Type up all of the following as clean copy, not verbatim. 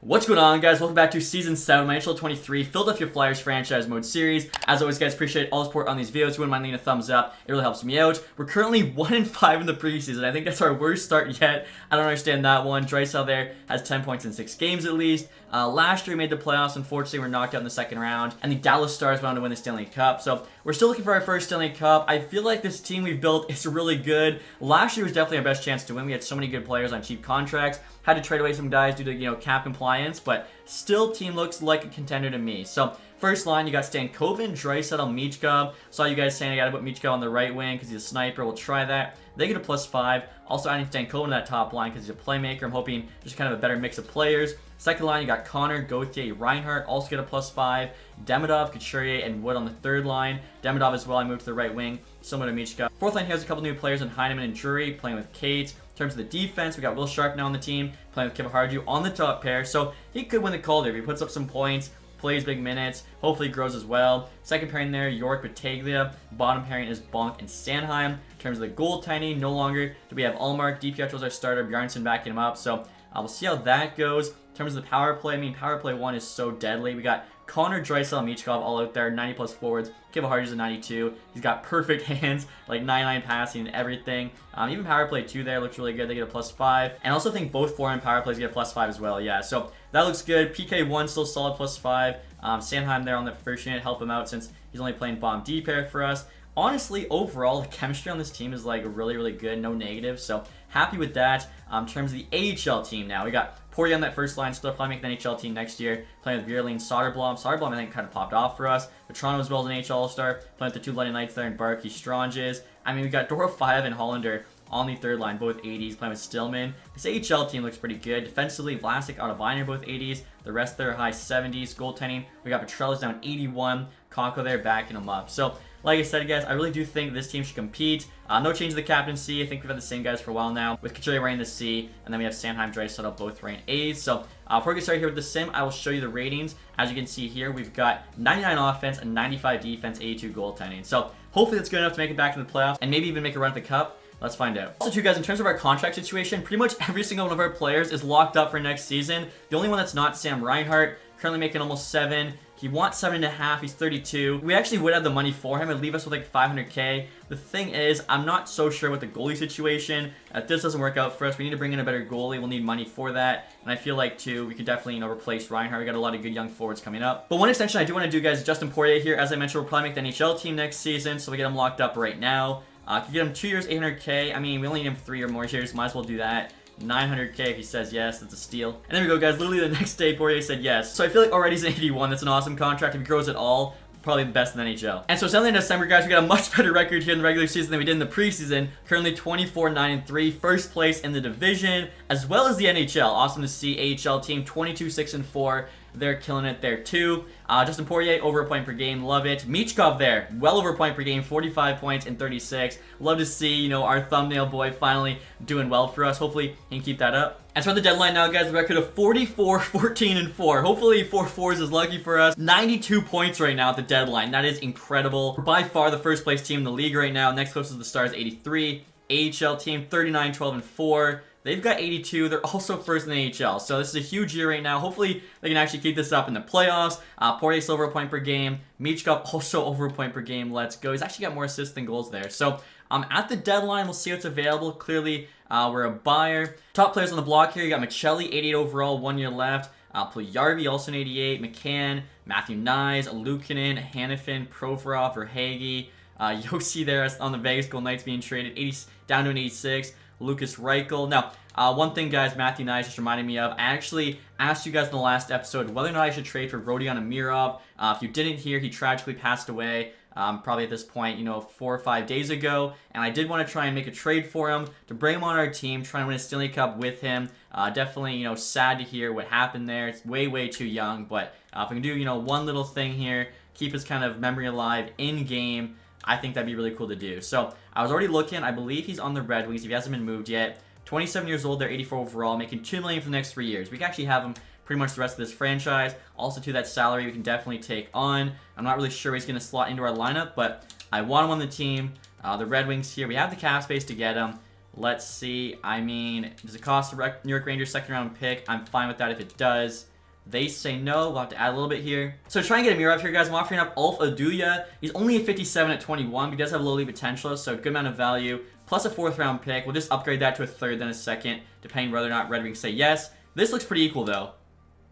What's going on, guys? Welcome back to Season 7 of my NHL 23 Philadelphia Flyers Franchise Mode Series. As always, guys, appreciate all the support on these videos. If you wouldn't mind leaving a thumbs up, it really helps me out. We're currently 1-5 in the preseason. I think that's our worst start yet. I don't understand that one. Draisaitl there has 10 points in 6 games at least. Last year we made the playoffs. Unfortunately, we're knocked out in the second round. And the Dallas Stars went on to win the Stanley Cup. So we're still looking for our first Stanley Cup. I feel like this team we've built is really good. Last year was definitely our best chance to win. We had so many good players on cheap contracts. Had to trade away some guys due to, cap compliance, but still team looks like a contender to me. So first line, you got Stankoven, Draisaitl, Michkov. Saw you guys saying I gotta put Michkov on the right wing because he's a sniper. We'll try that. They get a +5. Also adding Stankoven to that top line because he's a playmaker. I'm hoping just kind of a better mix of players. Second line, you got Connor, Gauthier, Reinhart. Also get a +5. Demidov, Couturier, and Wood on the third line. Demidov as well. I moved to the right wing, similar to Michkov. Fourth line here has a couple new players in Heineman and Drury playing with Kate. In terms of the defense, we got Will Sharp now on the team, playing with Kevin Hardew on the top pair. So he could win the Calder if he puts up some points, plays big minutes, hopefully grows as well. Second pairing there, York with Taglia. Bottom pairing is Bonk and Sanheim. In terms of the goaltending, no longer do we have Ullmark. DiPietro's our starter, Bjarnason backing him up. So we'll see how that goes. In terms of the power play, power play 1 is so deadly. We got Connor, Draisaitl, Michkov all out there, 90+ forwards. Kevin Hardew's a 92. He's got perfect hands, like 99 passing and everything. Even power play 2 there looks really good. They get a +5. And I also think both forehand power plays get a +5 as well. Yeah, so that looks good. PK1 still solid +5. Sanheim there on the first unit, help him out since he's only playing bomb D pair for us. Honestly, overall, the chemistry on this team is like really, really good. No negatives, so happy with that. In terms of the AHL team now, we got Poirier on that first line, still probably make the NHL team next year. Playing with Vierling, Soderblom. Soderblom, I think, kind of popped off for us. Toronto as well as an NHL All-Star. Playing with the 2 Bloody Knights there and Barkey, Stranges. We got Dorofeyev and Hollander on the third line, both 80s, playing with Stillman. This AHL team looks pretty good. Defensively, Vlasic, Ottaviner, both 80s. The rest there are high 70s. Goaltending, we got Petrellis down 81. Conco there backing him up. So, like I said, guys, I really do think this team should compete. No change to the captaincy. I think we've had the same guys for a while now, with Couturier wearing the C, and then we have Sanheim, Draisaitl both wearing A's. So before we get started here with the sim, I will show you the ratings. As you can see here, we've got 99 offense and 95 defense, 82 goaltending. So hopefully that's good enough to make it back to the playoffs and maybe even make a run at the cup. Let's find out. Also, too, guys, in terms of our contract situation, pretty much every single one of our players is locked up for next season. The only one that's not Sam Reinhart, currently making almost 7. He wants 7.5. He's 32. We actually would have the money for him. It'd leave us with like 500K. The thing is, I'm not so sure with the goalie situation. If this doesn't work out for us, we need to bring in a better goalie. We'll need money for that. And I feel like, too, we could definitely, replace Reinhardt. We got a lot of good young forwards coming up. But one extension I do want to do, guys, is Justin Poirier here. As I mentioned, we'll probably make the NHL team next season, so we get him locked up right now. Could get him 2 years, 800K. We only need him 3 or more years. Might as well do that. 900K if he says yes. That's a steal. And there we go, guys. Literally the next day, Poirier said yes. So I feel like already he's an 81. That's an awesome contract. If he grows at all, probably the best in the NHL. And so suddenly in December, guys, we got a much better record here in the regular season than we did in the preseason. Currently 24-9-3, first place in the division, as well as the NHL. Awesome to see. AHL team 22-6-4. They're killing it there too. Justin Poirier, over a point per game. Love it. Michkov there, well over a point per game. 45 points in 36. Love to see, our thumbnail boy finally doing well for us. Hopefully, he can keep that up. And so at the deadline now, guys, the record of 44-14-4. Hopefully, 4-4s is lucky for us. 92 points right now at the deadline. That is incredible. We're by far the first place team in the league right now. Next closest is the Stars, 83. AHL team, 39-12-4. They've got 82. They're also first in the AHL. So this is a huge year right now. Hopefully, they can actually keep this up in the playoffs. Poirier's over a point per game. Michkov also over a point per game. Let's go. He's actually got more assists than goals there. So at the deadline, we'll see what's available. Clearly, we're a buyer. Top players on the block here. You got Michelli, 88 overall, 1 year left. Puljujarvi, also an 88. McCann, Matthew Nyes, Luukkonen, Hannafin, Provorov, Verhaeghe. Yossi there on the Vegas Golden Knights being traded, 80 down to an 86. Lucas Reichel. Now, one thing, guys, Matthew Nyes just reminded me of. I actually asked you guys in the last episode whether or not I should trade for Rodion Amirov. If you didn't hear, he tragically passed away. Probably at this point, 4 or 5 days ago. And I did want to try and make a trade for him to bring him on our team, try and win a Stanley Cup with him. Definitely, sad to hear what happened there. It's way, way too young. But if we can do, one little thing here, keep his kind of memory alive in-game, I think that'd be really cool to do. So I was already looking. I believe he's on the Red Wings if he hasn't been moved yet. 27 years old. They're 84 overall, making $2 million for the next 3 years. We can actually have him pretty much the rest of this franchise. Also, to that salary, we can definitely take on. I'm not really sure he's going to slot into our lineup, but I want him on the team. The Red Wings here. We have the cap space to get him. Let's see. Does it cost the New York Rangers second round pick? I'm fine with that if it does. They say no. We'll have to add a little bit here. So try and get a Mirov here, guys. I'm offering up Ulf Adulia. He's only a 57 at 21, but he does have low league potential, so good amount of value. Plus a 4th round pick. We'll just upgrade that to a 3rd, then a 2nd, depending whether or not Red Wings say yes. This looks pretty equal, though.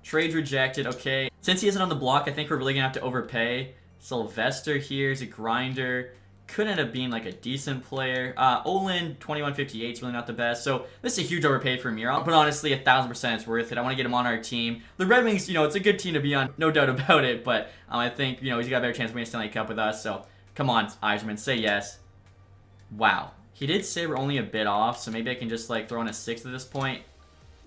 Trades rejected. Okay. Since he isn't on the block, I think we're really going to have to overpay. Sylvester here is a grinder. Could end up being like a decent player. Olin, 21.58 is really not the best. So this is a huge overpay for Mirov. But honestly, 1,000% it's worth it. I want to get him on our team. The Red Wings, you know, it's a good team to be on. No doubt about it. But I think, you know, he's got a better chance of winning a Stanley Cup with us. So come on, Eiserman, say yes. Wow. He did say we're only a bit off. So maybe I can just like throw in a 6th at this point.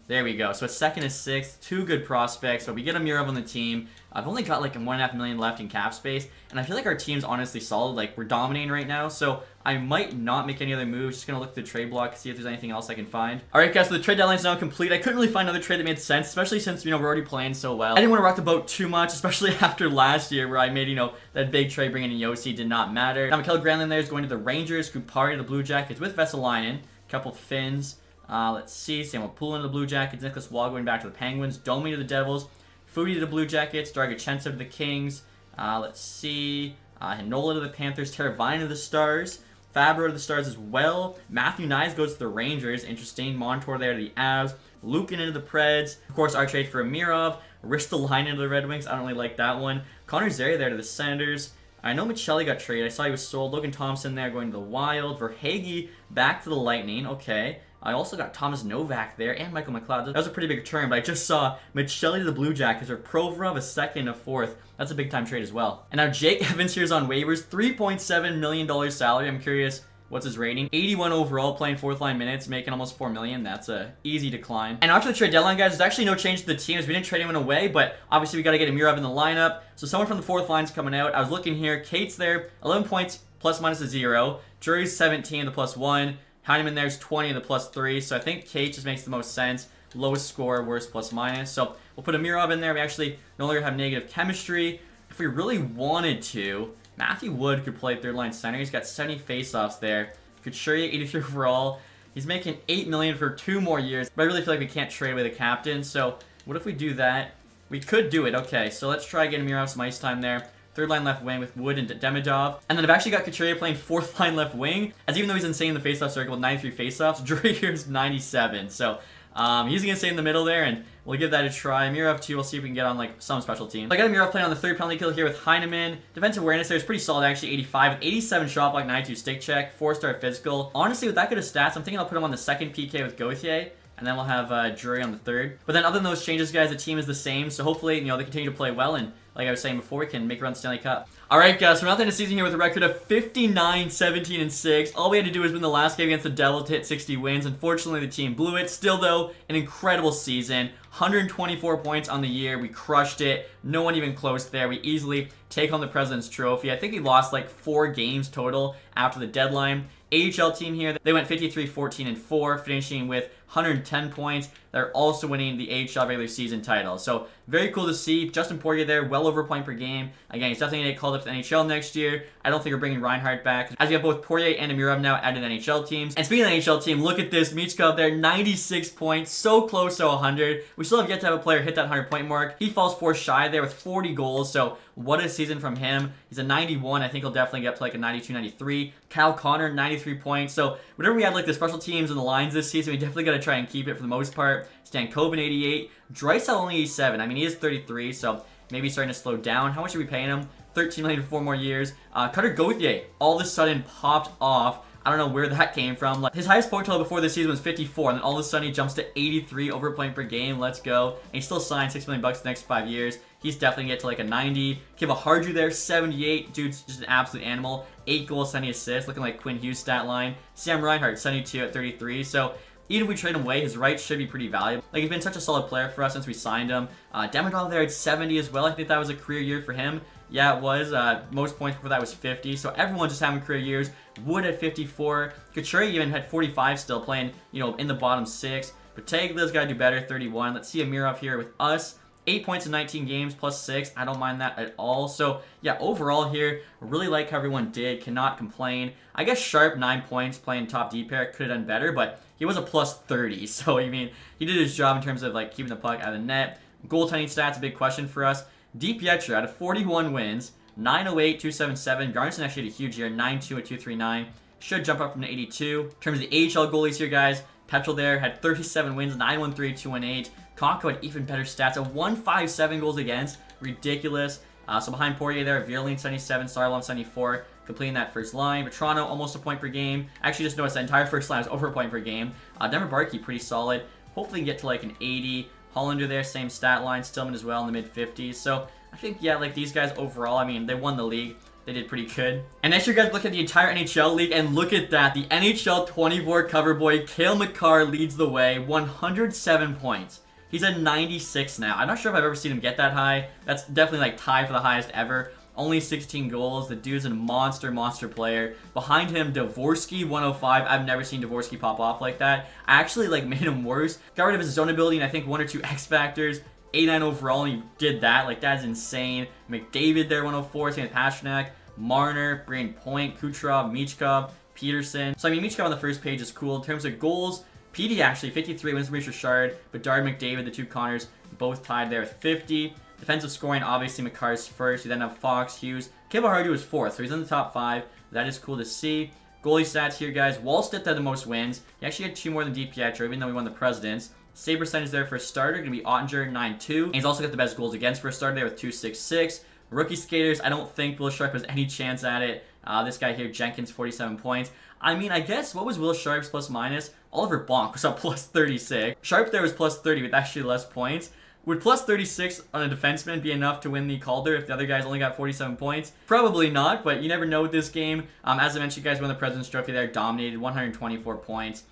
There we go. So a 2nd and 6th, 2 good prospects. So we get a Mirov on the team. I've only got like 1.5 million left in cap space, and I feel like our team's honestly solid. Like we're dominating right now, so I might not make any other moves. Just gonna look at the trade block, see if there's anything else I can find. All right, guys. So the trade deadline is now complete. I couldn't really find another trade that made sense, especially since we're already playing so well. I didn't want to rock the boat too much, especially after last year where I made that big trade bringing in Yossi did not matter. Now Mikael Granlund there is going to the Rangers. Kupari to the Blue Jackets with Vesalainen. A couple Finns. Let's see. Samuel Poulin to the Blue Jackets. Nicholas Waugh going back to the Penguins. Domi to the Devils. Foodie to the Blue Jackets. Dragicenko to the Kings. Let's see. Hinola to the Panthers. Teravainen to the Stars. Fabro to the Stars as well. Matthew Nyes goes to the Rangers. Interesting. Montour there to the Avs. Lukin into the Preds. Of course, our trade for Amirov. Ristolainen to the Red Wings. I don't really like that one. Connor Zary there to the Senators. I know Michelli got traded. I saw he was sold. Logan Thompson there going to the Wild. Verhaeghe back to the Lightning. Okay. I also got Thomas Novak there and Michael McLeod. That was a pretty big return, but I just saw Michelli to the Blue Jackets or Provorov a 2nd, a 4th. That's a big time trade as well. And now Jake Evans here is on waivers. $3.7 million salary. I'm curious, what's his rating? 81 overall, playing 4th line minutes, making almost $4 million. That's a easy decline. And after the trade deadline, guys, there's actually no change to the team as we didn't trade anyone away, but obviously we got to get Amirov in the lineup. So someone from the 4th line's coming out. I was looking here. Kate's there, 11 points, plus minus a 0. Drury's 17, the +1. Heineman there's 20 and the +3, so I think Kate just makes the most sense. Lowest score, worst plus minus. So we'll put Amirov in there. We actually no longer have negative chemistry. If we really wanted to, Matthew Wood could play 3rd line center. He's got 70 faceoffs there. Couture, 83 overall. He's making $8 million for 2 more years. But I really feel like we can't trade away the captain. So what if we do that? We could do it. Okay, so let's try getting Amirov some ice time there. 3rd line left wing with Wood and Demidov. And then I've actually got Couturier playing 4th line left wing. As even though he's insane in the faceoff circle with 93 faceoffs, Drury here's 97. So he's going to stay in the middle there, and we'll give that a try. Mirov too, we'll see if we can get on like some special teams. I got Mirov playing on the 3rd penalty kill here with Heineman. Defensive awareness there is pretty solid actually, 85 with 87 shot block, 92 stick check, 4-star physical. Honestly, with that good of stats, I'm thinking I'll put him on the 2nd PK with Gauthier. And then we'll have Drury on the 3rd. But then other than those changes, guys, the team is the same. So hopefully, they continue to play well. And like I was saying before, we can make a run to Stanley Cup. All right, guys, so we're not in the season here with a record of 59, 17, and 6. All we had to do was win the last game against the Devils to hit 60 wins. Unfortunately, the team blew it. Still, though, an incredible season. 124 points on the year. We crushed it. No one even close there. We easily take home the President's Trophy. I think we lost like 4 games total after the deadline. AHL team here, they went 53, 14, and 4, finishing with 110 points. They're also winning the AHL regular season title. So very cool to see. Justin Poirier there, well over a point per game. Again, he's definitely going to get called up to the NHL next year. I don't think we're bringing Reinhardt back, as we have both Poirier and Amirov now added to the NHL teams. And speaking of the NHL team, look at this. Michkov there, 96 points, so close to 100. We still have yet to have a player hit that 100-point mark. He falls 4 shy there with 40 goals, so what a season from him. He's a 91. I think he'll definitely get up to like a 92, 93. Kyle Connor, 93 points. So whenever we had like the special teams and the lines this season, we definitely got to try and keep it for the most part. Stan Coven, 88. Drysdale only 87. I mean, he is 33, so maybe starting to slow down. How much are we paying him? 13 million for 4 more years. Cutter Gauthier all of a sudden popped off. I don't know where that came from. Like, his highest point total before this season was 54, and then all of a sudden he jumps to 83 over a point per game. Let's go. And he still signed $6 million the next 5 years. He's definitely going to get to like a 90. Kiva Harju there, 78. Dude's just an absolute animal. 8 goals, 70 assists, looking like Quinn Hughes stat line. Sam Reinhart, 72 at 33. So even if we trade him away, his rights should be pretty valuable. Like, he's been such a solid player for us since we signed him. Demidov there at 70 as well. I think that was a career year for him. Yeah, it was. Most points before that was 50. So everyone's just having career years. Wood at 54. Couture even had 45 still, playing, in the bottom 6. But Taglia's got to do better, 31. Let's see Amirov here with us. 8 points in 19 games, plus 6. I don't mind that at all. So, yeah, overall here, really like how everyone did. Cannot complain. I guess Sharp, 9 points, playing top D pair. Could have done better, but he was a plus 30. So, I mean, he did his job in terms of, like, keeping the puck out of the net. Goaltending stats, a big question for us. DiPietro out of 41 wins, 908, 277. Garnison actually had a huge year, 92 at 239. Should jump up from the 82. In terms of the AHL goalies here, guys, Petrel there had 37 wins, 913, 218. Kakko had even better stats, a 157 goals against. Ridiculous. So behind Poirier there, Vierling 77, Sarlom 74, completing that first line. Vetrano almost a point per game. Actually, just noticed that entire first line was over a point per game. Denver Barkey pretty solid. Hopefully get to like an 80. Hollander there, same stat line. Stillman as well in the mid-50s. So I think, yeah, like these guys overall, I mean, they won the league. They did pretty good. And next year, guys, look at the entire NHL league, and look at that. The NHL 24 cover boy, Cale Makar, leads the way, 107 points. He's at 96 now. I'm not sure if I've ever seen him get that high. That's definitely like tied for the highest ever. Only 16 goals. The dude's a monster player. Behind him, Dvorsky, 105. I've never seen Dvorsky pop off like that. I actually like made him worse. Got rid of his zone ability and I think 1 or 2 X factors. 89 overall, and he did that. Like, that's insane. McDavid there, 104. Same with Pastrnak, Marner, Brain Point, Kucherov, Michkov, Peterson. So, I mean, Michkov on the first page is cool. In terms of goals, PD actually, 53 wins for Richard, Bedard, McDavid, the two Connors, both tied there with 50. Defensive scoring, obviously, Makar's first. You then have Fox, Hughes. Kevin Hardy was 4th, so he's in the top 5. That is cool to see. Goalie stats here, guys. Wallstedt had the most wins. He actually had 2 more than DiPietro, even though he won the Presidents. Save percentage there for a starter, going to be Ottinger, 9.2. And he's also got the best goals against for a starter there with 2.66. Rookie skaters, I don't think Will Sharp has any chance at it. This guy here, Jenkins, 47 points. I mean, I guess, what was Will Sharp's plus minus? Oliver Bonk was up plus 36. Sharp there was plus 30 with actually less points. Would plus 36 on a defenseman be enough to win the Calder if the other guys only got 47 points? Probably not, but you never know with this game. As I mentioned, you guys won the President's Trophy there, dominated, 124 points.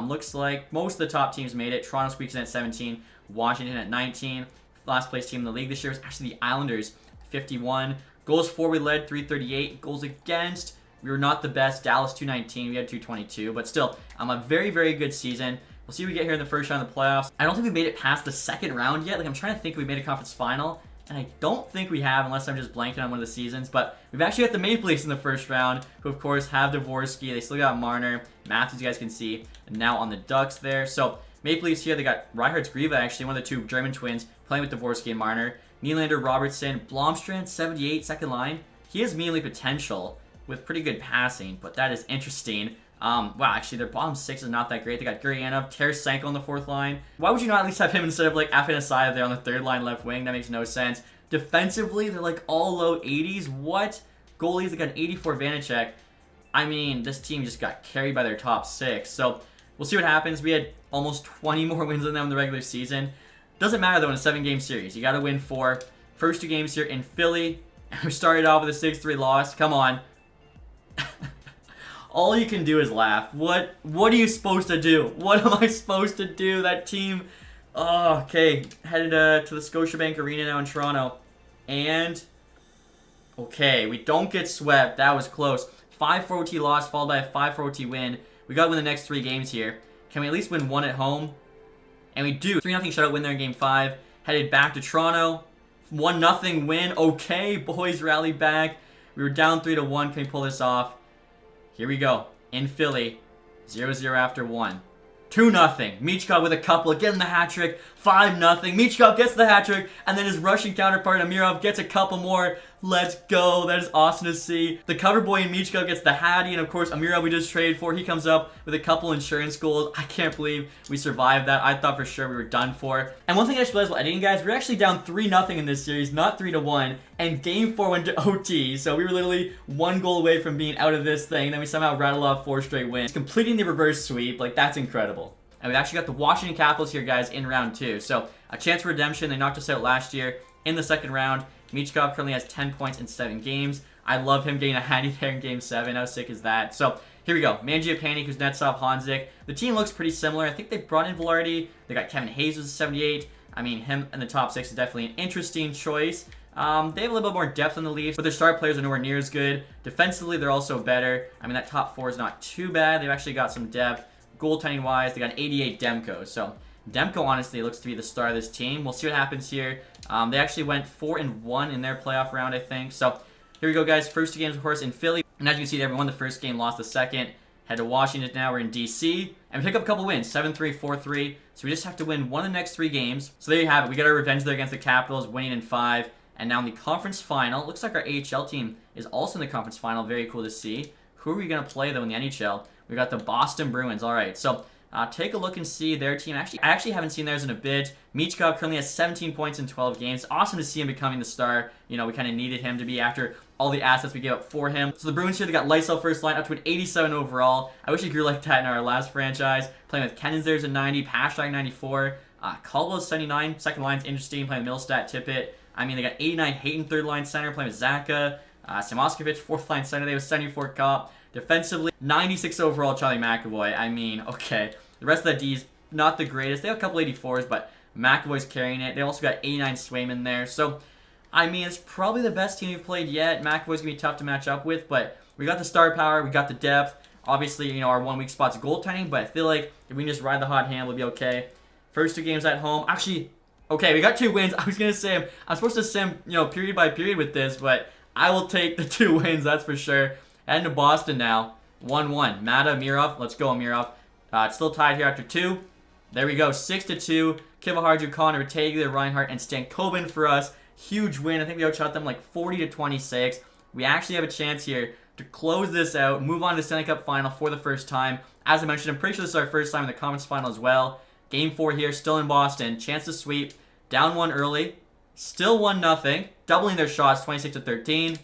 Looks like most of the top teams made it. Toronto squeaks in at 17, Washington at 19. Last place team in the league this year was actually the Islanders, 51. Goals for, we led 338. Goals against, we were not the best. Dallas 219, we had 222, but still, a very, very good season. We'll see what we get here in the first round of the playoffs. I don't think we made it past the second round yet. Like, I'm trying to think if we made a conference final, and I don't think we have unless I'm just blanking on one of the seasons. But we've actually got the Maple Leafs in the first round, who of course have Dvorsky. They still got Marner, Matthews, you guys can see, and now on the Ducks there. So Maple Leafs here, they got Reihardt Grieva, actually one of the 2 German twins, playing with Dvorsky and Marner. Nylander, Robertson, Blomstrand, 78, second line. He has mainly potential with pretty good passing, but that is interesting. Wow, actually, their bottom 6 is not that great. They got Guryanov, Tarasenko on the 4th line. Why would you not at least have him instead of, like, Afanasyev there on the 3rd line left wing? That makes no sense. Defensively, they're, like, all low 80s. What? Goalies, they got an 84 Vanacek. I mean, this team just got carried by their top 6. So, we'll see what happens. We had almost 20 more wins than them in the regular season. Doesn't matter, though, in a 7-game series. You got to win 4. First 2 games here in Philly. We started off with a 6-3 loss. Come on. All you can do is laugh. What are you supposed to do? What am I supposed to do? That team... Oh, okay. Headed to the Scotiabank Arena now in Toronto. And... Okay, we don't get swept. That was close. 5-4 OT loss, followed by a 5-4 OT win. We got to win the next 3 games here. Can we at least win 1 at home? And we do. 3-0 shutout win there in Game 5. Headed back to Toronto. 1-0 win. Okay, boys rallied back. We were down 3-1. Can we pull this off? Here we go. In Philly. 0-0 after 1. 2-0. Michkov with a couple. Getting the hat trick. 5-0. Michkov gets the hat trick. And then his Russian counterpart, Amirov, gets a couple more. Let's go. That is awesome to see. The cover boy in Michkov gets the hattie. And of course, Amirov we just traded for. He comes up with a couple insurance goals. I can't believe we survived that. I thought for sure we were done for. And one thing I just realized while editing, guys, we're actually down 3-0 in this series, not 3-1. And Game 4 went to OT. So we were literally 1 goal away from being out of this thing. And then we somehow rattled off 4 straight wins. Completing the reverse sweep. Like, that's incredible. And we've actually got the Washington Capitals here, guys, in round 2. So a chance for redemption. They knocked us out last year in the second round. Michkov currently has 10 points in 7 games. I love him getting a hattie there in Game 7. How sick is that? So here we go. Mangiapane, Kuznetsov, Honzik. The team looks pretty similar. I think they brought in Velarde. They got Kevin Hayes with 78. I mean, him in the top 6 is definitely an interesting choice. They have a little bit more depth in the Leafs, but their star players are nowhere near as good. Defensively, they're also better. I mean, that top 4 is not too bad. They've actually got some depth. Goaltending-wise, they got an 88 Demko. So Demko, honestly, looks to be the star of this team. We'll see what happens here. They actually went 4-1 in their playoff round, I think. So here we go, guys. First 2 games, of course, in Philly. And as you can see there, we won the first game, lost the second. Head to Washington now. We're in DC. And we pick up a couple wins. 7-3, 4-3. So we just have to win one of the next 3 games. So there you have it. We got our revenge there against the Capitals, winning in 5. And now in the conference final, looks like our AHL team is also in the conference final. Very cool to see. Who are we going to play, though, in the NHL? We got the Boston Bruins. All right, so take a look and see their team. I actually haven't seen theirs in a bit. Michkov currently has 17 points in 12 games. Awesome to see him becoming the star. You know, we kind of needed him to be after all the assets we gave up for him. So the Bruins here, they got Lysell first line, up to an 87 overall. I wish he grew like that in our last franchise. Playing with Kennens, there's a 90. Pastrnak, 94. Caldwell's 79. Second line's interesting. Playing with Middlestat, Tippett. I mean, they got 89 Hayton, third line center, playing with Zaka. Samoskevich, fourth line center. They have 74 Cop. Defensively, 96 overall Charlie McAvoy. I mean, okay. The rest of that D is not the greatest. They have a couple 84s, but McAvoy's carrying it. They also got 89 Swayman there. So, I mean, it's probably the best team we've played yet. McAvoy's going to be tough to match up with, but we got the star power. We got the depth. Obviously, you know, our 1 weak spot's goaltending, but I feel like if we can just ride the hot hand, we'll be okay. First 2 games at home. Actually, okay, we got 2 wins. I was going to say, I'm supposed to sim, you know, period by period with this, but I will take the 2 wins, that's for sure. Heading to Boston now. 1-1. Mata, Mirov. Let's go, Mirov. It's still tied here after 2. There we go. 6-2. Kivaharju, Connor, Taylor, Reinhardt, and Stankoven for us. Huge win. I think we outshot them like 40-26. We actually have a chance here to close this out, move on to the Stanley Cup Final for the first time. As I mentioned, I'm pretty sure this is our first time in the conference final as well. Game 4 here, still in Boston. Chance to sweep. Down 1 early. Still 1-0. Doubling their shots, 26-13.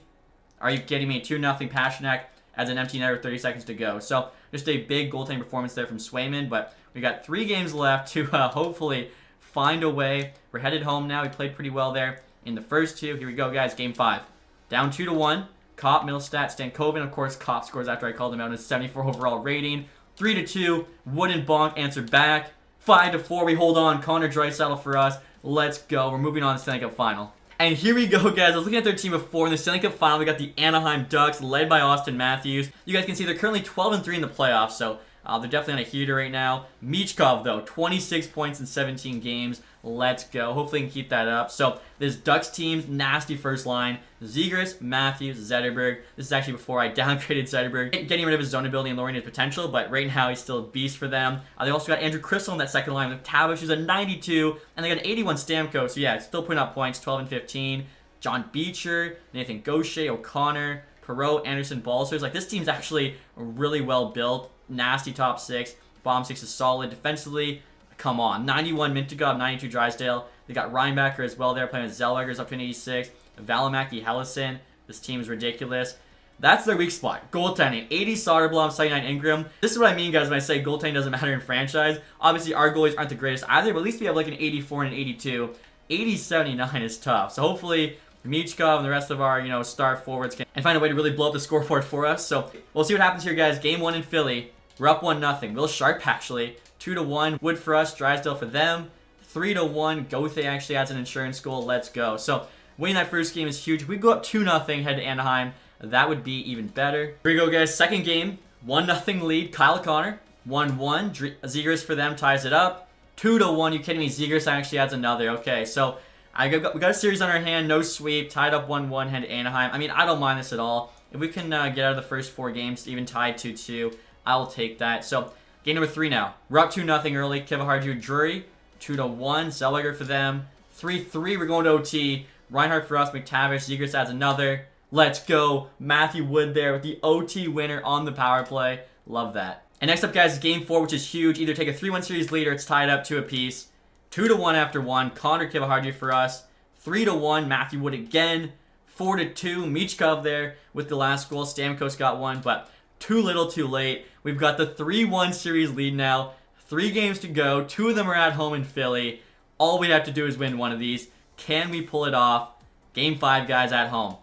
Are you kidding me? 2-0 Pastrnak as an empty net with 30 seconds to go. So just a big goaltending performance there from Swayman. But we got 3 games left to hopefully find a way. We're headed home now. We played pretty well there in the first 2. Here we go, guys. Game 5. Down 2-1. Kopp, Middlestat, Stankoven. Of course, Kopp scores after I called him out in his 74 overall rating. 3-2. Wooden Bonk answered back. 5-4. We hold on. Connor Draisaitl for us. Let's go. We're moving on to the Stanley Cup Final. And here we go, guys. I was looking at their team before. In the Stanley Cup Final, we got the Anaheim Ducks, led by Austin Matthews. You guys can see they're currently 12-3 in the playoffs, so they're definitely on a heater right now. Michkov, though, 26 points in 17 games. Let's go. Hopefully we can keep that up. So this Ducks team's nasty first line. Zegras, Matthews, Zetterberg. This is actually before I downgraded Zetterberg. Getting rid of his zone ability and lowering his potential, but right now he's still a beast for them. They also got Andrew Crystal in that second line with Tavish, who's a 92, and they got an 81 Stamkos. So yeah, still putting up points, 12 and 15. John Beecher, Nathan Gaucher, O'Connor, Perreault, Anderson, Balsers. Like, this team's actually really well built. Nasty top 6. Bottom 6 is solid. Defensively, come on. 91 Mintigov, 92 Drysdale. They got Reinbacher as well there, playing with Zellweger's up to an 86. Valimaki, Hellison. This team is ridiculous. That's their weak spot. Goaltending. 80 Soderblom, 79 Ingram. This is what I mean, guys, when I say goaltending doesn't matter in franchise. Obviously, our goalies aren't the greatest either, but at least we have like an 84 and an 82. 80-79 is tough. So hopefully Michkov and the rest of our, you know, star forwards can find a way to really blow up the scoreboard for us. So we'll see what happens here, guys. Game 1 in Philly. We're up 1-0. Will Sharp, actually. 2-1. Wood for us. Drysdale for them. 3-1. Gothe actually adds an insurance goal. Let's go. So winning that first game is huge. If we go up 2-0, head to Anaheim, that would be even better. Here we go, guys. Second game. 1-0 lead. Kyle Connor. 1-1. Zegras for them ties it up. 2-1. You kidding me? Zegras actually adds another. Okay, so we got a series on our hand. No sweep. Tied up 1-1. Head to Anaheim. I mean, I don't mind this at all. If we can get out of the first 4 games, even tied 2-2, I'll take that. So game number 3 now. We're up 2-0 early. Kivaharju, Drury. 2-1. Zellweger for them. 3-3. We're going to OT. Reinhardt for us. McTavish. Zegras adds another. Let's go. Matthew Wood there with the OT winner on the power play. Love that. And next up, guys, is game 4, which is huge. Either take a 3-1 series lead or it's tied up 2 apiece. 2-1 after 1. Connor Kivaharju for us. 3-1. Matthew Wood again. 4-2. Michkov there with the last goal. Stamkos got one, but too little too late. We've got the 3-1 series lead now. 3 games to go. 2 of them are at home in Philly. All we have to do is win one of these. Can we pull it off? Game 5, guys, at home.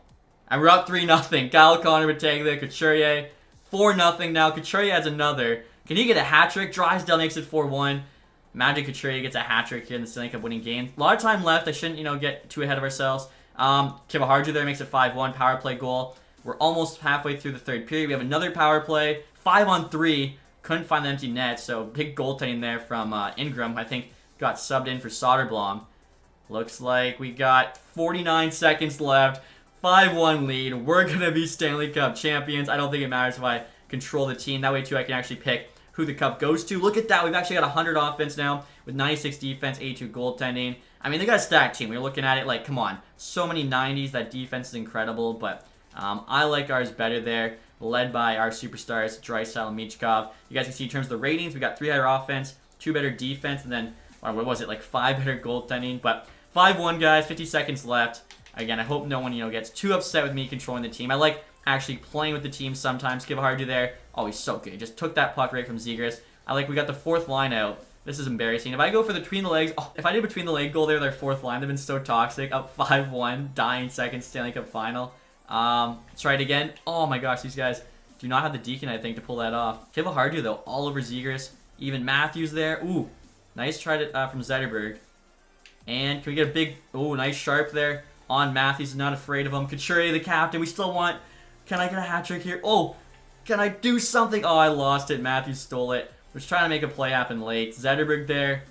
And we're up 3-0. Kyle Connor, Battaglia, Couturier. 4-0 now. Couturier adds another. Can he get a hat trick? Drysdale makes it 4-1. Magic Couturier gets a hat trick here in the Stanley Cup winning game. A lot of time left. I shouldn't, get too ahead of ourselves. Kivaharju there makes it 5-1. Power play goal. We're almost halfway through the third period. We have another power play. 5-on-3. Couldn't find the empty net, so big goaltending there from Ingram. I think got subbed in for Soderblom. Looks like we got 49 seconds left. 5-1 lead. We're going to be Stanley Cup champions. I don't think it matters if I control the team. That way, too, I can actually pick who the cup goes to. Look at that. We've actually got 100 offense now with 96 defense, 82 goaltending. I mean, they got a stacked team. We're looking at it like, come on. So many 90s. That defense is incredible, but I like ours better there, led by our superstars, Draisaitl and Michkov. You guys can see in terms of the ratings, we got 3 higher offense, 2 better defense, and then, what was it, like 5 better goaltending. But 5-1, guys, 50 seconds left. Again, I hope no one, gets too upset with me controlling the team. I like actually playing with the team sometimes. Kivaharju there. Oh, he's so good. He just took that puck right from Zegras. We got the 4th line out. This is embarrassing. If I go for the between the legs, if I did between the leg goal there, their 4th line, they've been so toxic. Up 5-1, dying second Stanley Cup Final. Let's try it again. Oh my gosh, these guys do not have the Deacon, I think, to pull that off. Kivaharju, though, all over Zegras. Even Matthews there. Ooh, nice try from Zetterberg. And can we get a big, nice sharp there on Matthews. Not afraid of him. Couturier, the captain. We still want, can I get a hat trick here? Oh, can I do something? Oh, I lost it. Matthews stole it. Was trying to make a play happen late. Zetterberg there.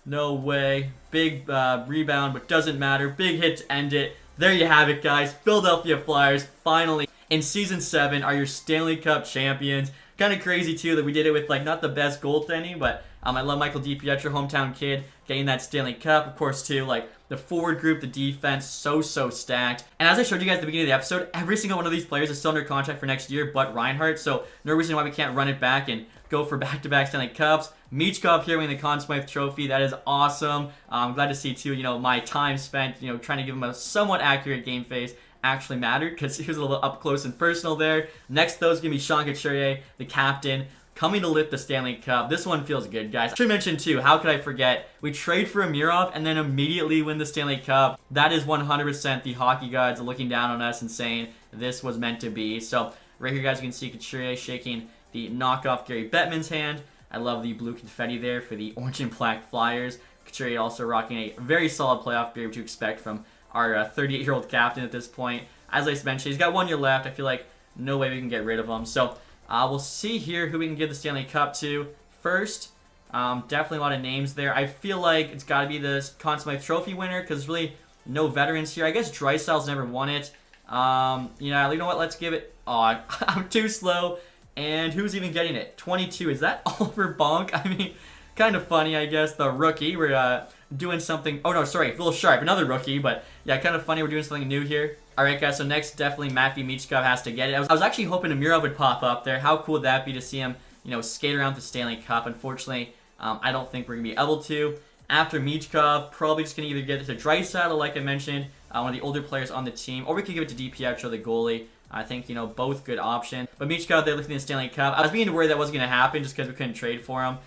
No way. Big rebound, but doesn't matter. Big hit to end it. There you have it, guys. Philadelphia Flyers finally in Season 7 are your Stanley Cup champions. Kind of crazy, too, that we did it with, not the best goaltending, but I love Michael DiPietro, hometown kid, getting that Stanley Cup. Of course, too, the forward group, the defense, so stacked. And as I showed you guys at the beginning of the episode, every single one of these players is still under contract for next year, but Reinhart, so no reason why we can't run it back and go for back-to-back Stanley Cups. Michkov here winning the Conn Smythe Trophy. That is awesome. I'm glad to see, too, my time spent, trying to give him a somewhat accurate game face actually mattered, because he was a little up close and personal there. Next, though, is going to be Sean Couturier, the captain, coming to lift the Stanley Cup. This one feels good, guys. I should mention, too, how could I forget? We trade for Amirov and then immediately win the Stanley Cup. That is 100% the hockey gods looking down on us and saying this was meant to be. So, right here, guys, you can see Couturier shaking the knockoff Gary Bettman's hand. I love the blue confetti there for the orange and black Flyers. Couturier also rocking a very solid playoff beard, which you expect from our 38-year-old captain at this point. As I mentioned, he's got 1 year left. I feel like no way we can get rid of him. So, we'll see here who we can give the Stanley Cup to first. Definitely a lot of names there. I feel like it's got to be the Conn Smythe Trophy winner because there's really no veterans here. I guess Draisaitl's never won it. You know what? Let's give it... Oh, I'm too slow. And who's even getting it? 22. Is that Oliver Bonk? I mean, kind of funny, I guess. The rookie. We're doing something... Oh, no, sorry. Phil Sharp. Another rookie. But, yeah, kind of funny. We're doing something new here. All right, guys. So, next, definitely Matthew Michkov has to get it. I was actually hoping Amirov would pop up there. How cool would that be to see him, skate around the Stanley Cup? Unfortunately, I don't think we're going to be able to. After Michkov, probably just going to either get it to Draisaitl, like I mentioned, one of the older players on the team, or we could give it to DiPietro, the goalie. I think, both good options. But Michkov, they're looking at the Stanley Cup. I was beginning to worry that wasn't going to happen just because we couldn't trade for him.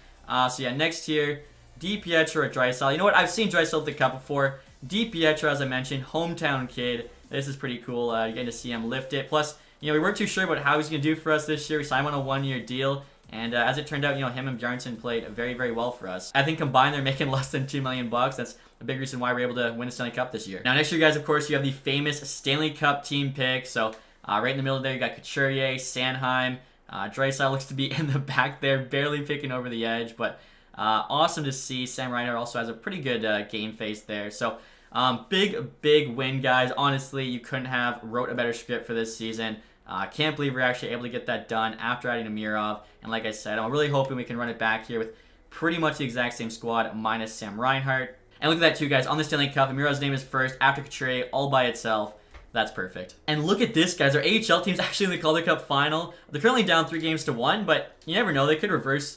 So, yeah, next here, DiPietro or Draisaitl. You know what? I've seen Draisaitl at the Cup before. DiPietro, as I mentioned, hometown kid. This is pretty cool. Getting to see him lift it. Plus, we weren't too sure about how he's going to do for us this year. We signed him on a one-year deal. And as it turned out, him and Bjarnason played very, very well for us. I think combined, they're making less than $2 million. That's a big reason why we're able to win a Stanley Cup this year. Now, next year, guys, of course, you have the famous Stanley Cup team pick. So, right in the middle there, you got Couturier, Sanheim. Draisaitl looks to be in the back there, barely picking over the edge. But awesome to see. Sam Reinhart also has a pretty good game face there. So, big win, guys. Honestly, you couldn't have wrote a better script for this season. Can't believe we're actually able to get that done after adding Amirov. And like I said, I'm really hoping we can run it back here with pretty much the exact same squad minus Sam Reinhart. And look at that too, guys. On the Stanley Cup, Amirov's name is first after Couturier all by itself. That's perfect. And look at this, guys. Our AHL team's actually in the Calder Cup Final. They're currently down 3-1, but you never know. They could reverse.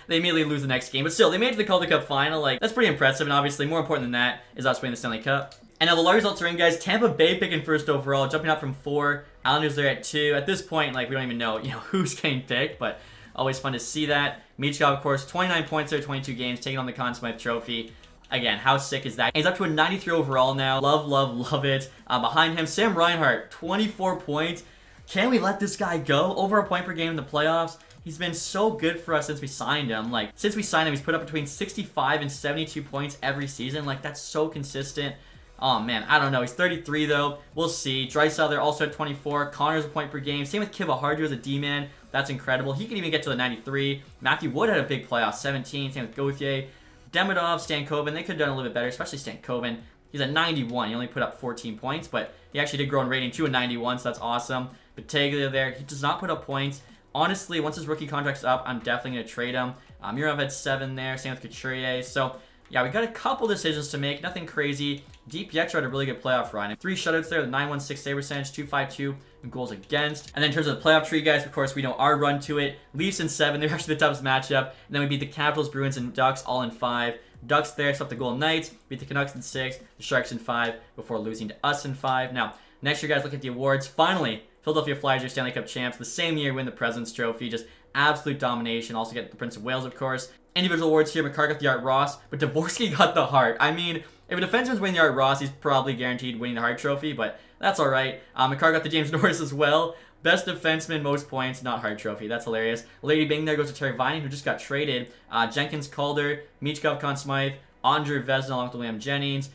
They immediately lose the next game. But still, they made it to the Calder Cup Final. That's pretty impressive. And obviously, more important than that is us winning the Stanley Cup. And now the large results are in, guys. Tampa Bay picking first overall, jumping up from 4. Islanders there at 2. At this point, we don't even know, who's getting picked, but always fun to see that. Michkov, of course, 29 points there, 22 games, taking on the Conn Smythe Trophy. Again, how sick is that? He's up to a 93 overall now. Love it. Behind him, Sam Reinhart, 24 points. Can we let this guy go? Over a point per game in the playoffs. He's been so good for us since we signed him. Since we signed him, he's put up between 65 and 72 points every season. That's so consistent. Oh, man, I don't know. He's 33, though. We'll see. Draisaitl there also at 24. Connor's a point per game. Same with Kivaharju as a D-man. That's incredible. He can even get to the 93. Matthew Wood had a big playoff, 17. Same with Gauthier. Demidov, Stankoven, they could have done a little bit better, especially Stankoven. He's at 91. He only put up 14 points, but he actually did grow in rating to a 91, so that's awesome. Battaglia there, he does not put up points, honestly, once his rookie contract's up, I'm definitely going to trade him. Murov had 7 there, same with Couturier. So, yeah, we got a couple decisions to make. Nothing crazy. DPX had a really good playoff run. 3 shutouts there with 916 save percentage, 252 goals against. And then in terms of the playoff tree, guys, of course, we know our run to it. Leafs in 7. They're actually the toughest matchup. And then we beat the Capitals, Bruins, and Ducks all in 5. Ducks there, swept the Golden Knights, beat the Canucks in 6, the Sharks in 5, before losing to us in 5. Now, next year, guys, look at the awards. Finally, Philadelphia Flyers are Stanley Cup champs. The same year, win the President's Trophy. Just absolute domination. Also get the Prince of Wales, of course. Individual awards here, McCarr got the Art Ross, but Dvorsky got the Hart. I mean, if a defenseman's winning the Art Ross, he's probably guaranteed winning the Hart Trophy, but that's all right. McCarr got the James Norris as well. Best defenseman, most points, not Hart Trophy. That's hilarious. Lady Bing there goes to Terry Vining, who just got traded. Jenkins, Calder, Michkov, Conn Smythe, Andre Vezina along with William Jennings.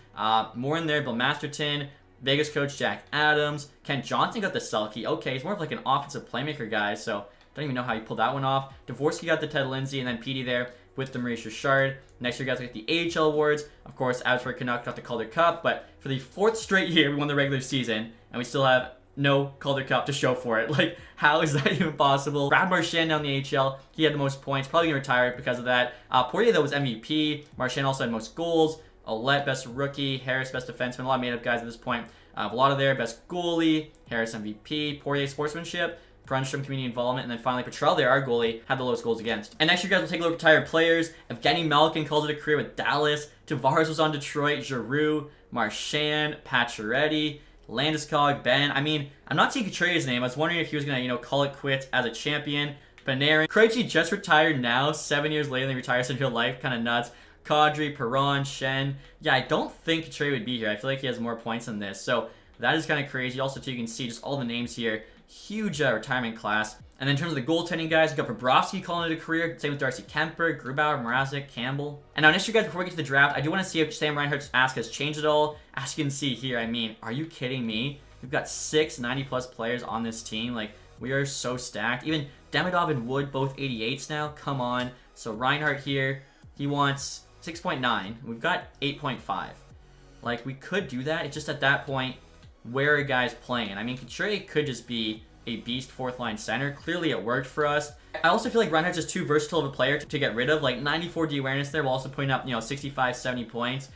More in there, Bill Masterton, Vegas coach Jack Adams. Kent Johnson got the Selke. Okay, he's more of like an offensive playmaker guy, so don't even know how he pulled that one off. Dvorsky got the Ted Lindsay, and then Petey there with the Maurice Richard. Next year, guys, we get the AHL awards. Of course, Abbotsford Canucks got the Calder Cup, but for the 4th straight year, we won the regular season, and we still have no Calder Cup to show for it. Like, how is that even possible? Brad Marchand down the AHL, he had the most points, probably gonna retire because of that. Poirier, though, was MVP. Marchand also had most goals. Ouellette, best rookie. Harris, best defenseman. A lot of made-up guys at this point. Vallada there, best goalie. Harris, MVP. Poirier, sportsmanship. Brunstrom, community involvement, and then finally Petrell there, our goalie, had the lowest goals against. And next year, guys, we'll take a look at retired players. Evgeny Malkin called it a career with Dallas. Tavares was on Detroit. Giroux, Marchand, Pacioretty, Landeskog, Ben. I mean, I'm not seeing Couturier's name. I was wondering if he was going to, call it quits as a champion. Panarin. Krejci just retired now, 7 years later than he retires in real life. Kind of nuts. Kadri, Perron, Shen. Yeah, I don't think Couturier would be here. I feel like he has more points than this. So that is kind of crazy. Also, too, you can see just all the names here. Huge retirement class. And then in terms of the goaltending, guys, you got Bobrovsky calling it a career. Same with Darcy Kemper, Grubauer, Mrazek, Campbell. And now next year, guys, before we get to the draft, I do want to see if Sam Reinhart's ask has changed at all. As you can see here, I mean, are you kidding me? We've got 6 90-plus players on this team. Like, we are so stacked. Even Demidov and Wood, both 88s now. Come on. So Reinhart here, he wants 6.9. We've got 8.5. Like, we could do that. It's just at that point, where are guys playing? I mean, Couturier could just be a beast 4th-line center. Clearly, it worked for us. I also feel like Reinhardt's just too versatile of a player to get rid of. Like, 94 D awareness there, while also putting up, 65, 70 points.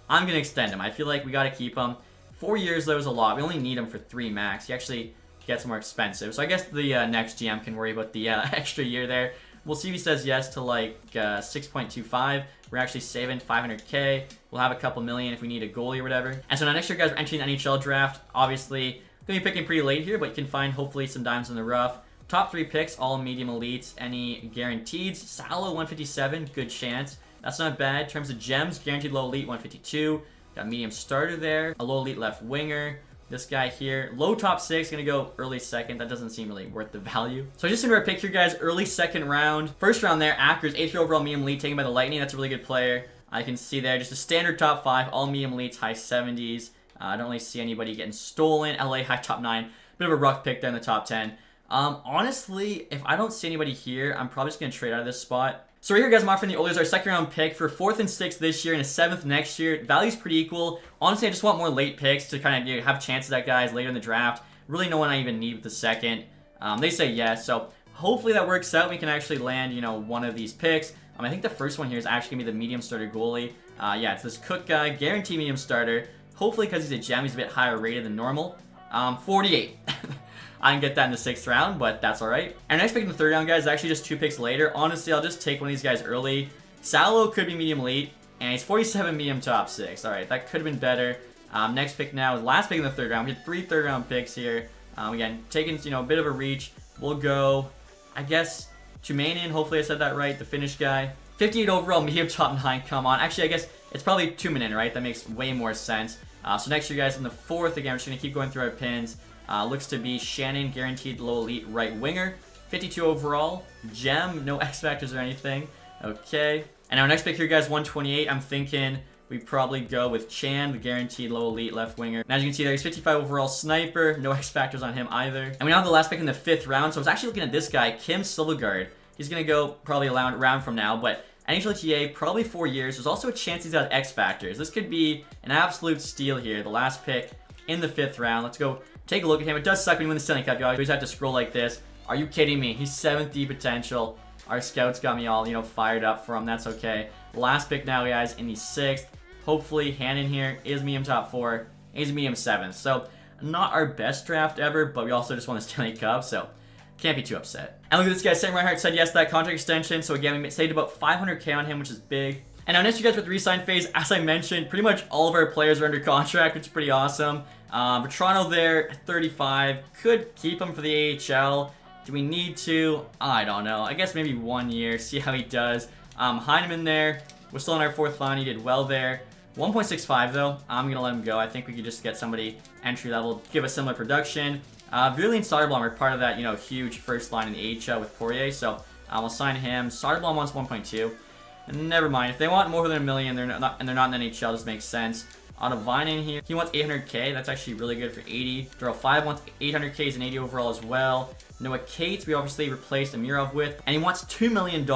I'm going to extend him. I feel like we got to keep him. 4 years, though, is a lot. We only need him for 3 max. He actually gets more expensive. So I guess the next GM can worry about the extra year there. We'll see if he says yes to, like, 6.25. We're actually saving 500K. We'll have a couple million if we need a goalie or whatever. And so now next year, guys, we're entering the NHL draft. Obviously, going to be picking pretty late here, but you can find, hopefully, some diamonds in the rough. Top 3 picks, all medium elites. Any guaranteed? Salo, 157. Good chance. That's not bad. In terms of gems, guaranteed low elite, 152. Got medium starter there. A low elite left winger. This guy here, low top 6, gonna go early 2nd. That doesn't seem really worth the value. So I just into our pick here, guys. Early 2nd round. First round there, Akers, 8th overall medium elite, taken by the Lightning. That's a really good player. I can see there, just a standard top 5, all medium elites, high 70s. I don't really see anybody getting stolen. LA, high top 9. Bit of a rough pick there in the top 10. Honestly, if I don't see anybody here, I'm probably just gonna trade out of this spot. So right here, guys, I'm offering the Oilers our 2nd round pick for 4th and 6th this year and a 7th next year. Value's pretty equal. Honestly, I just want more late picks to kind of have chances at guys later in the draft. Really no one I even need with the 2nd. They say yes, so hopefully that works out. We can actually land, one of these picks. I think the first one here is actually going to be the medium starter goalie. Yeah, it's this Cook guy, guaranteed medium starter. Hopefully because he's a gem, he's a bit higher rated than normal. 48. I can get that in the 6th round, but that's alright. And next pick in the 3rd round, guys, is actually just 2 picks later. Honestly, I'll just take one of these guys early. Salo could be medium elite, and he's 47 medium top 6. Alright, that could have been better. Next pick now is last pick in the 3rd round. We had 3 3rd round picks here. Again, taking, a bit of a reach. We'll go, I guess, Tumanian. Hopefully I said that right, the Finnish guy. 58 overall, medium top 9. Come on. Actually, I guess it's probably Tumanen, right? That makes way more sense. So next year, guys, in the 4th, again, we're just going to keep going through our pins. Looks to be Shannon, guaranteed low elite right winger. 52 overall. Gem, no X factors or anything. Okay. And our next pick here, guys, 128. I'm thinking we probably go with Chan, the guaranteed low elite left winger. And as you can see there, he's 55 overall sniper. No X factors on him either. And we now have the last pick in the 5th round. So I was actually looking at this guy, Kim Silvergaard. He's going to go probably a round from now, but NHLTA, probably 4 years. There's also a chance he's got X factors. This could be an absolute steal here. The last pick in the 5th round. Let's go take a look at him. It does suck when you win the Stanley Cup. You always have to scroll like this. Are you kidding me? He's 7th D potential. Our scouts got me all, you know, fired up for him. That's okay. Last pick now, guys, in the 6th. Hopefully, hand in here is medium top 4. Is medium 7th. So, not our best draft ever, but we also just won the Stanley Cup, so can't be too upset. And look at this guy. Sam Reinhart said yes to that contract extension. So, again, we saved about 500K on him, which is big. And now next, you guys with the re-sign phase, as I mentioned, pretty much all of our players are under contract, which is pretty awesome. But Toronto there, 35. Could keep him for the AHL. Do we need to? I don't know. I guess maybe 1 year. See how he does. Heineman there. We're still on our 4th line. He did well there. 1.65 though. I'm going to let him go. I think we could just get somebody entry level. Give us similar production. Virley and Soderblom are part of that, you know, huge first line in the AHL with Poirier. So we'll sign him. Soderblom wants 1.2. Never mind. If they want more than $1 million, they're not in the NHL. This makes sense. Otto Vinen here. He wants 800K. That's actually really good for 80. Darrell 5 wants 800K and 80 overall as well. Noah Cates, we obviously replaced Amirov with, and he wants $2 million.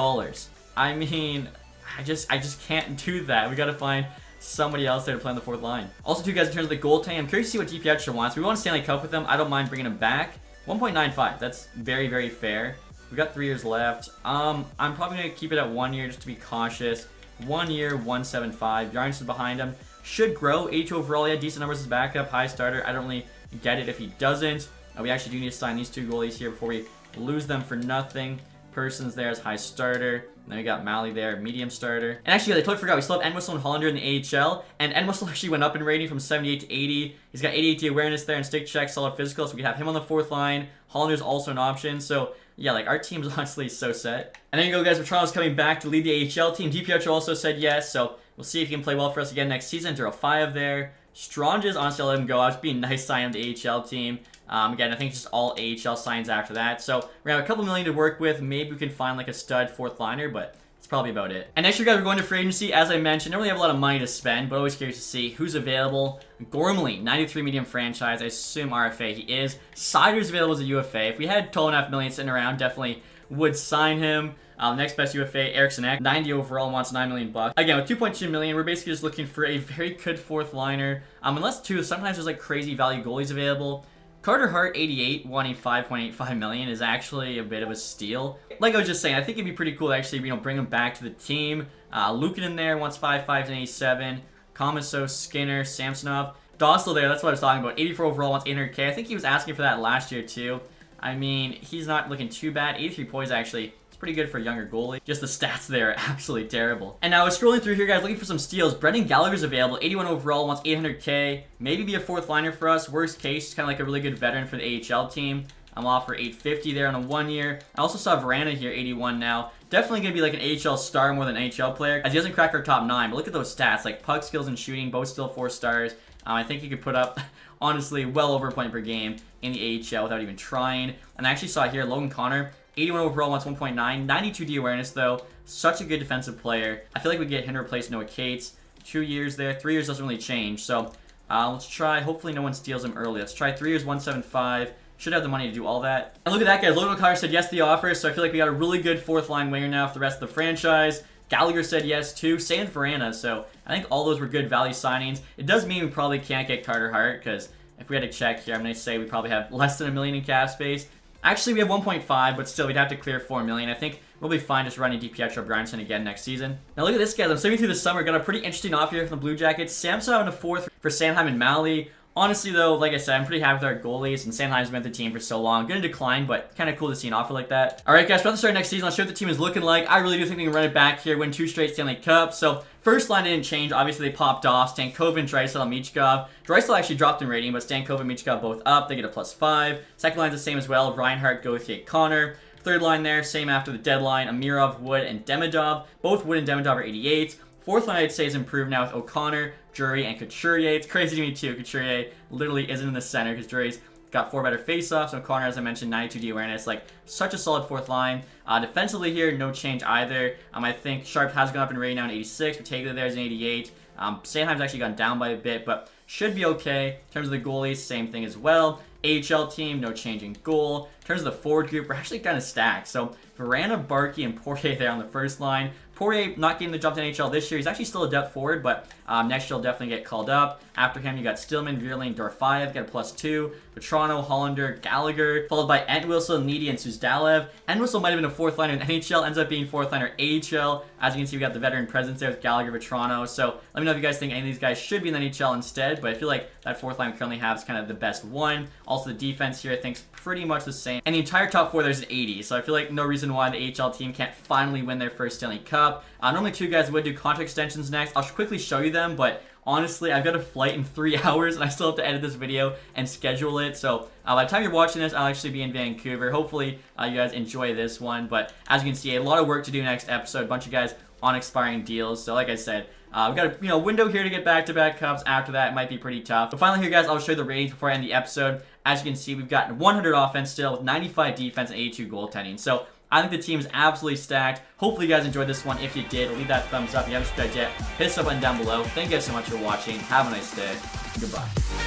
I mean, I just can't do that. We got to find somebody else there to play on the 4th line. Also, too, guys, in terms of the goaltending, I'm curious to see what DiPietro wants. We want a Stanley Cup with him. I don't mind bringing him back. 1.95. That's very, very fair. We've got 3 years left. I'm probably going to keep it at 1 year just to be cautious. 1 year, 175. Yarnston behind him. Should grow. 82 overall. Yeah, decent numbers as backup. High starter. I don't really get it if he doesn't. We actually do need to sign these 2 goalies here before we lose them for nothing. Persons there as high starter. Then we got Malley there, medium starter. And actually, I totally forgot, we still have Entwistle and Hollander in the AHL. And Entwistle actually went up in rating from 78 to 80. He's got 88 awareness there and stick check, solid physical. So we can have him on the 4th line. Hollander's also an option. So yeah, like our team's honestly so set. And there you go, guys. Toronto's coming back to lead the AHL team. DiPietro also said yes. So we'll see if he can play well for us again next season. Darrell 5 there. Stranges, honestly, I'll let him go. I was being nice sign of the AHL team. Again, I think just all AHL signs after that. So we're going to have a couple million to work with. Maybe we can find like a stud 4th liner, but that's probably about it. And next year, guys, we're going to free agency. As I mentioned, don't really have a lot of money to spend, but always curious to see who's available. Gormley, 93 medium franchise. I assume RFA he is. Sider's available as a UFA. If we had $12.5 million sitting around, definitely would sign him. Next best UFA, Eriksson Ek, 90 overall, wants $9 million. Again, with 2.2 million, we're basically just looking for a very good 4th liner. Unless sometimes there's like crazy value goalies available. Carter Hart, 88, wanting 5.85 million is actually a bit of a steal. Like I was just saying, I think it'd be pretty cool to actually, you know, bring him back to the team. Lukin in there wants 5.5 and 87. Komiso, Skinner, Samsonov. Dostal there, that's what I was talking about. 84 overall, wants 800K. I think he was asking for that last year too. I mean, he's not looking too bad. 83 poise actually. Pretty good for a younger goalie. Just the stats there are absolutely terrible. And now I was scrolling through here, guys, looking for some steals. Brendan Gallagher's available, 81 overall, wants 800K. Maybe be a 4th liner for us. Worst case, kind of like a really good veteran for the AHL team. I'm off for 850 there on a 1 year. I also saw Verana here, 81 now. Definitely going to be like an AHL star more than an AHL player, as he doesn't crack our top 9. But look at those stats, like puck skills and shooting, both still 4 stars. I think he could put up, honestly, well over a point per game in the AHL without even trying. And I actually saw here, Logan Connor, 81 overall, wants 1.9. 92 D awareness, though. Such a good defensive player. I feel like we get him to replace Noah Cates. 2 years there. 3 years doesn't really change. So let's try. Hopefully no one steals him early. Let's try 3 years, 175. Should have the money to do all that. And look at that, guys. Logan O'Connor said yes to the offer. So I feel like we got a really good 4th line winger now for the rest of the franchise. Gallagher said yes, too. Same with Verana. So I think all those were good value signings. It does mean we probably can't get Carter Hart, because if we had to check here, I'm going to say we probably have less than $1 million in cap space. Actually, we have 1.5, but still, we'd have to clear 4 million. I think we'll be fine just running DiPietro Bryanson again next season. Now, look at this, guys. I'm saving through the summer. Got a pretty interesting offer here from the Blue Jackets. Samsonov in a 4th for Sanheim and Malley. Honestly, though, like I said, I'm pretty happy with our goalies, and Sanheim's been with the team for so long. Gonna decline, but kind of cool to see an offer like that. All right, guys, for the start next season, I'll show what the team is looking like. I really do think we can run it back here, win 2 straight Stanley Cups. So, first line didn't change. Obviously, they popped off. Stankoven, Draisaitl, Michkov. Draisaitl actually dropped in rating, but Stankoven, Michkov both up. They get a +5. Second line's the same as well. Reinhart, Gauthier, Connor. Third line there, same after the deadline. Amirov, Wood, and Demidov. Both Wood and Demidov are 88. Fourth line, I'd say, is improved now with O'Connor, Drury, and Couturier. It's crazy to me, too. Couturier literally isn't in the center because Drury's got 4 better faceoffs. O'Connor, as I mentioned, 92 D awareness. Like, such a solid 4th line. Defensively here, no change either. I think Sharp has gone up in rating now in 86. Ortega there is an 88. Sanheim's actually gone down by a bit, but should be okay. In terms of the goalies, same thing as well. AHL team, no change in goal. In terms of the forward group, we're actually kind of stacked. So, Verana, Barkey, and Poirier there on the first line. Poirier not getting the jump to NHL this year. He's actually still a depth forward, but next year he'll definitely get called up. After him, you got Stillman, Vierling, Dorfiev, got a +2. Petrano, Hollander, Gallagher, followed by Entwistle, Needy, and Suzdalev. Entwistle might have been a fourth liner in NHL, ends up being fourth liner AHL. As you can see, we got the veteran presence there with Gallagher, Petrano. So let me know if you guys think any of these guys should be in the NHL instead, but I feel like that fourth line we currently have is kind of the best one. Also, the defense here I think is pretty much the same. And the entire top four, there's an 80. So I feel like no reason why the AHL team can't finally win their first Stanley Cup. Normally two guys would do contract extensions next. I'll quickly show you them, but honestly, I've got a flight in 3 hours and I still have to edit this video and schedule it. So by the time you're watching this, I'll actually be in Vancouver. Hopefully you guys enjoy this one. But as you can see, a lot of work to do next episode. A bunch of guys on expiring deals. So like I said, we've got a window here to get back-to-back cups. After that, it might be pretty tough. But finally here, guys, I'll show you the ratings before I end the episode. As you can see, we've got 100 offense still with 95 defense and 82 goaltending. So I think the team is absolutely stacked. Hopefully you guys enjoyed this one. If you did, leave that thumbs up. If you haven't subscribed yet, hit the sub button down below. Thank you guys so much for watching. Have a nice day. Goodbye.